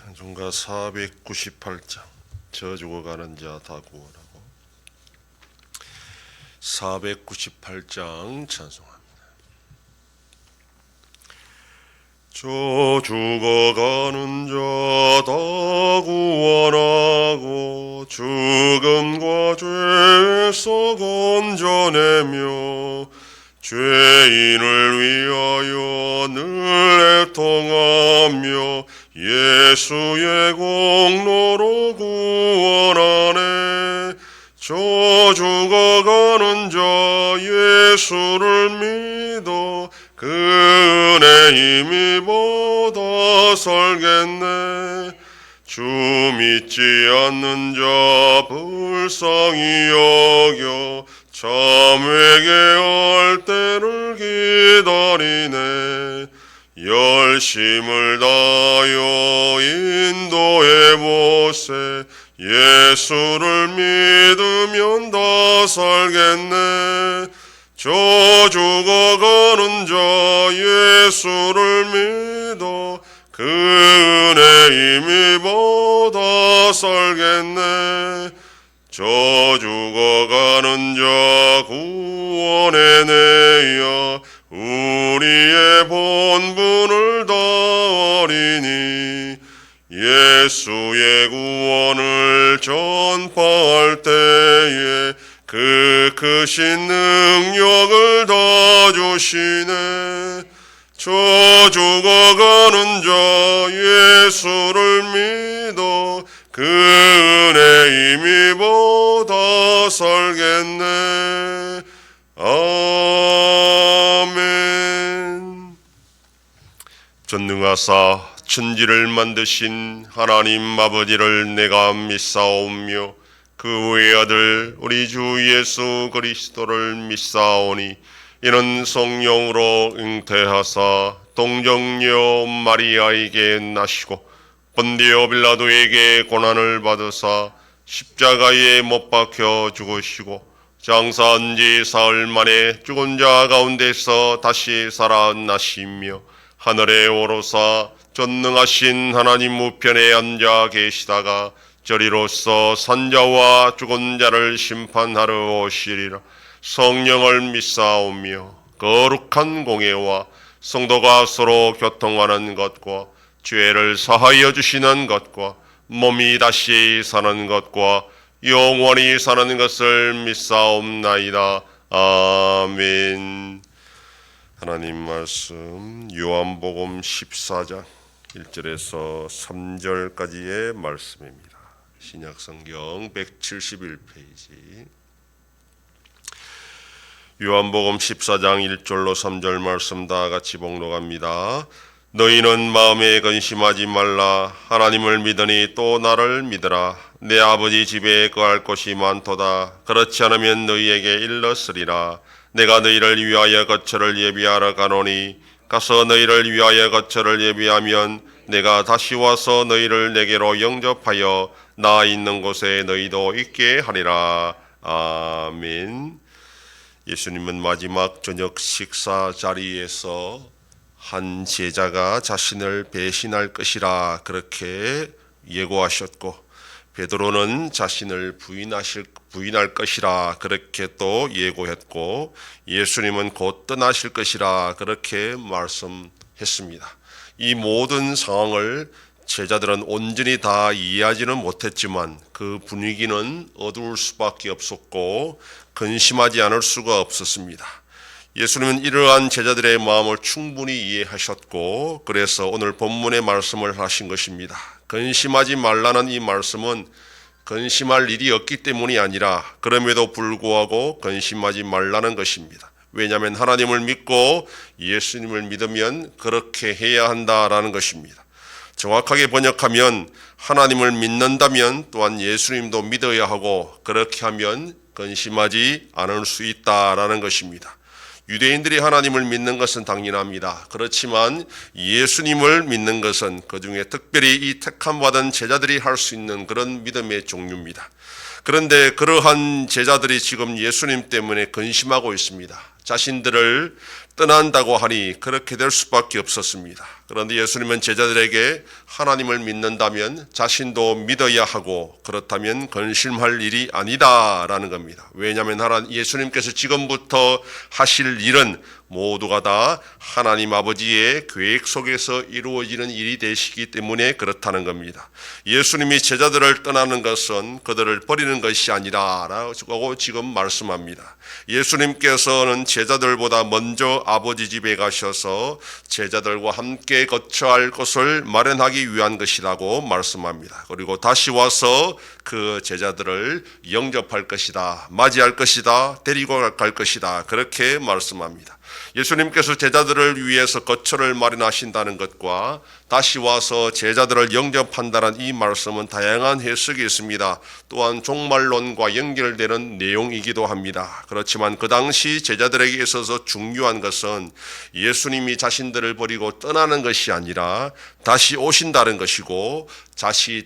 찬송가 498장 저 죽어가는 자 다 구원하고 498장 찬송합니다. 저 죽어가는 자 다 구원하고 죽음과 죄에서 건져내며 죄인을 위하여 늘 애통하며 예수의 공로로 구원하네. 저 죽어가는 자 예수를 믿어 그 은혜 힘입어 살겠네. 주 믿지 않는 자 불쌍히 여겨 참 회개할 때를 기다리네. 열심을 다하여 인도해보세. 예수를 믿으면 다 살겠네. 저 죽어가는 자 예수를 믿어 그 은혜 힘입어 다 살겠네. 저 죽어가는 자 구원해내야 우리의 본분을 다하리니. 예수의 구원을 전파할 때에 그 크신 능력을 다 주시네. 저 죽어가는 자 예수를 믿어 그 은혜 힘입어 다 살겠네. 아멘. 전능하사 천지를 만드신 하나님 아버지를 내가 믿사오며 그 외아들 우리 주 예수 그리스도를 믿사오니 이는 성령으로 잉태하사 동정녀 마리아에게 나시고 본디오 빌라도에게 고난을 받으사 십자가에 못 박혀 죽으시고 장사한 지 사흘 만에 죽은 자 가운데서 다시 살아나시며 하늘에 오르사 전능하신 하나님 우편에 앉아 계시다가 저리로서 산자와 죽은 자를 심판하러 오시리라. 성령을 믿사오며 거룩한 공예와 성도가 서로 교통하는 것과 죄를 사하여 주시는 것과 몸이 다시 사는 것과 영원히 사는 것을 믿사옵나이다. 아멘. 하나님 말씀 요한복음 14장 1절에서 3절까지의 말씀입니다. 신약성경 171페이지. 요한복음 14장 1절로 3절 말씀 다 같이 봉독합니다. 너희는 마음에 근심하지 말라. 하나님을 믿으니 또 나를 믿으라. 내 아버지 집에 거할 곳이 많도다. 그렇지 않으면 너희에게 일렀으리라. 내가 너희를 위하여 거처를 예비하러 가노니 가서 너희를 위하여 거처를 예비하면 내가 다시 와서 너희를 내게로 영접하여 나 있는 곳에 너희도 있게 하리라. 아멘. 예수님은 마지막 저녁 식사 자리에서 한 제자가 자신을 배신할 것이라 그렇게 예고하셨고 베드로는 자신을 부인할 것이라 그렇게 또 예고했고 예수님은 곧 떠나실 것이라 그렇게 말씀했습니다. 이 모든 상황을 제자들은 온전히 다 이해하지는 못했지만 그 분위기는 어두울 수밖에 없었고 근심하지 않을 수가 없었습니다. 예수님은 이러한 제자들의 마음을 충분히 이해하셨고 그래서 오늘 본문의 말씀을 하신 것입니다. 근심하지 말라는 이 말씀은 근심할 일이 없기 때문이 아니라 그럼에도 불구하고 근심하지 말라는 것입니다. 왜냐하면 하나님을 믿고 예수님을 믿으면 그렇게 해야 한다라는 것입니다. 정확하게 번역하면 하나님을 믿는다면 또한 예수님도 믿어야 하고 그렇게 하면 근심하지 않을 수 있다라는 것입니다. 유대인들이 하나님을 믿는 것은 당연합니다. 그렇지만 예수님을 믿는 것은 그중에 특별히 이 택함받은 제자들이 할 수 있는 그런 믿음의 종류입니다. 그런데 그러한 제자들이 지금 예수님 때문에 근심하고 있습니다. 자신들을 떠난다고 하니 그렇게 될 수밖에 없었습니다. 그런데 예수님은 제자들에게 하나님을 믿는다면 자신도 믿어야 하고 그렇다면 근심할 일이 아니다라는 겁니다. 왜냐하면 예수님께서 지금부터 하실 일은 모두가 다 하나님 아버지의 계획 속에서 이루어지는 일이 되시기 때문에 그렇다는 겁니다. 예수님이 제자들을 떠나는 것은 그들을 버리는 것이 아니라라고 지금 말씀합니다. 예수님께서는 제자들보다 먼저 아버지 집에 가셔서 제자들과 함께 거처할 것을 마련하기 위한 것이라고 말씀합니다. 그리고 다시 와서 그 제자들을 영접할 것이다, 맞이할 것이다, 데리고 갈 것이다, 그렇게 말씀합니다. 예수님께서 제자들을 위해서 거처를 마련하신다는 것과 다시 와서 제자들을 영접한다는 이 말씀은 다양한 해석이 있습니다. 또한 종말론과 연결되는 내용이기도 합니다. 그렇지만 그 당시 제자들에게 있어서 중요한 것은 예수님이 자신들을 버리고 떠나는 것이 아니라 다시 오신다는 것이고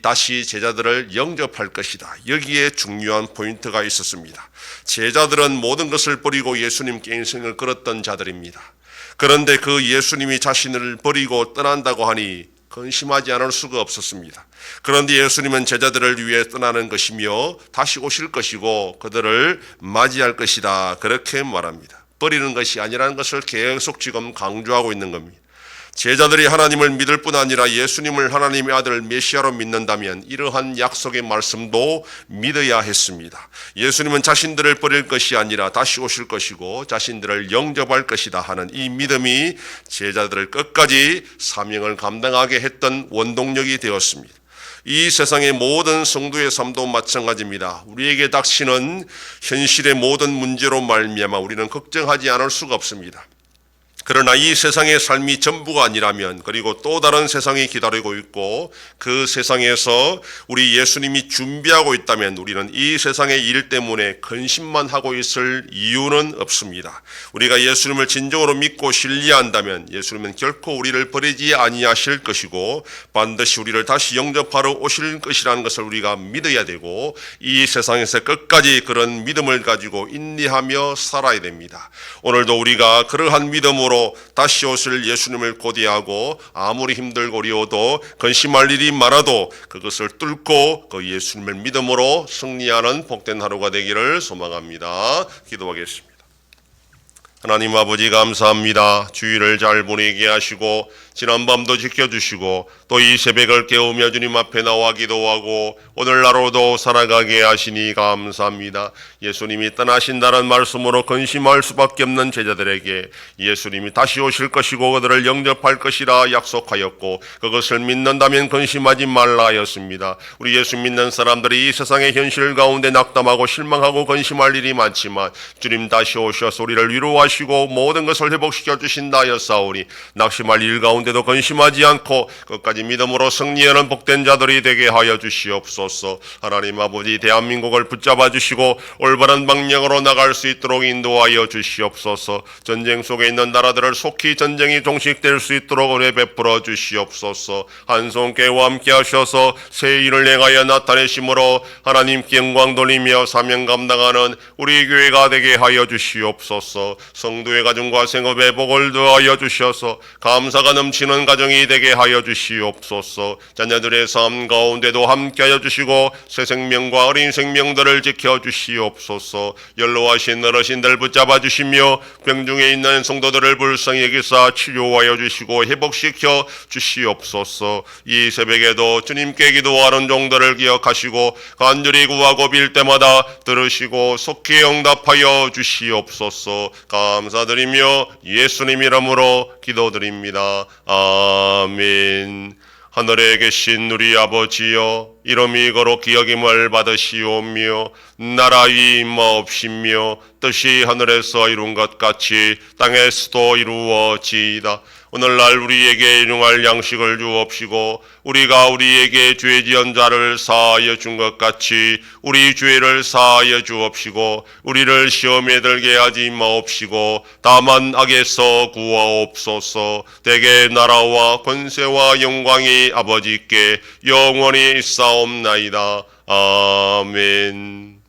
다시 제자들을 영접할 것이다. 여기에 중요한 포인트가 있었습니다. 제자들은 모든 것을 버리고 예수님께 인생을 걸었던 자들입니다. 그런데 그 예수님이 자신을 버리고 떠난다고 하니 근심하지 않을 수가 없었습니다. 그런데 예수님은 제자들을 위해 떠나는 것이며 다시 오실 것이고 그들을 맞이할 것이다, 그렇게 말합니다. 버리는 것이 아니라는 것을 계속 지금 강조하고 있는 겁니다. 제자들이 하나님을 믿을 뿐 아니라 예수님을 하나님의 아들 메시아로 믿는다면 이러한 약속의 말씀도 믿어야 했습니다. 예수님은 자신들을 버릴 것이 아니라 다시 오실 것이고 자신들을 영접할 것이다 하는 이 믿음이 제자들을 끝까지 사명을 감당하게 했던 원동력이 되었습니다. 이 세상의 모든 성도의 삶도 마찬가지입니다. 우리에게 닥치는 현실의 모든 문제로 말미암아 우리는 걱정하지 않을 수가 없습니다. 그러나 이 세상의 삶이 전부가 아니라면, 그리고 또 다른 세상이 기다리고 있고 그 세상에서 우리 예수님이 준비하고 있다면 우리는 이 세상의 일 때문에 근심만 하고 있을 이유는 없습니다. 우리가 예수님을 진정으로 믿고 신뢰한다면 예수님은 결코 우리를 버리지 아니하실 것이고 반드시 우리를 다시 영접하러 오실 것이라는 것을 우리가 믿어야 되고 이 세상에서 끝까지 그런 믿음을 가지고 인내하며 살아야 됩니다. 오늘도 우리가 그러한 믿음으로 다시 오실 예수님을 고대하고 아무리 힘들고 어려워도 근심할 일이 많아도 그것을 뚫고 그 예수님을 믿음으로 승리하는 복된 하루가 되기를 소망합니다. 기도하겠습니다. 하나님 아버지 감사합니다. 주일을 잘 보내게 하시고 지난밤도 지켜주시고 또 이 새벽을 깨우며 주님 앞에 나와 기도하고 오늘날로도 살아가게 하시니 감사합니다. 예수님이 떠나신다는 말씀으로 근심할 수밖에 없는 제자들에게 예수님이 다시 오실 것이고 그들을 영접할 것이라 약속하였고 그것을 믿는다면 근심하지 말라 하였습니다. 우리 예수 믿는 사람들이 이 세상의 현실 가운데 낙담하고 실망하고 근심할 일이 많지만 주님 다시 오셔서 우리를 위로하시고 모든 것을 회복시켜 주신다 하였사오니 낙심할 일 가운데도 근심하지 않고 끝까지 믿음으로 승리하는 복된 자들이 되게 하여 주시옵소서. 하나님 아버지 대한민국을 붙잡아 주시고 올바른 방향으로 나갈 수 있도록 인도하여 주시옵소서. 전쟁 속에 있는 나라들을 속히 전쟁이 종식될 수 있도록 은혜 베풀어 주시옵소서. 한 손께와 함께 하셔서 새 일을 행하여 나타내심으로 하나님께 영광 돌리며 사명 감당하는 우리 교회가 되게 하여 주시옵소서. 성도의 가정과 생업에 복을 더하여 주셔서 감사가 넘치는 가정이 되게 하여 주시옵소서. 자녀들의 삶 가운데도 함께하여 주시고 새 생명과 어린 생명들을 지켜주시옵소서. 연로하신 어르신들 붙잡아 주시며 병중에 있는 성도들을 불쌍히 여기사 치료하여 주시고 회복시켜 주시옵소서. 이 새벽에도 주님께 기도하는 종들을 기억하시고 간절히 구하고 빌 때마다 들으시고 속히 응답하여 주시옵소서. 감사드리며 예수님 이름으로 기도드립니다. 아멘. 하늘에 계신 우리 아버지여, 이름이 거룩히 여김을 받으시오며 나라 임하옵시며 뜻이 하늘에서 이룬 것 같이 땅에서도 이루어지이다. 오늘날 우리에게 일용할 양식을 주옵시고 우리가 우리에게 죄 지은 자를 사하여 준 것 같이 우리 죄를 사하여 주옵시고 우리를 시험에 들게 하지 마옵시고 다만 악에서 구하옵소서. 대개 나라와 권세와 영광이 아버지께 영원히 있사옵나이다. 아멘.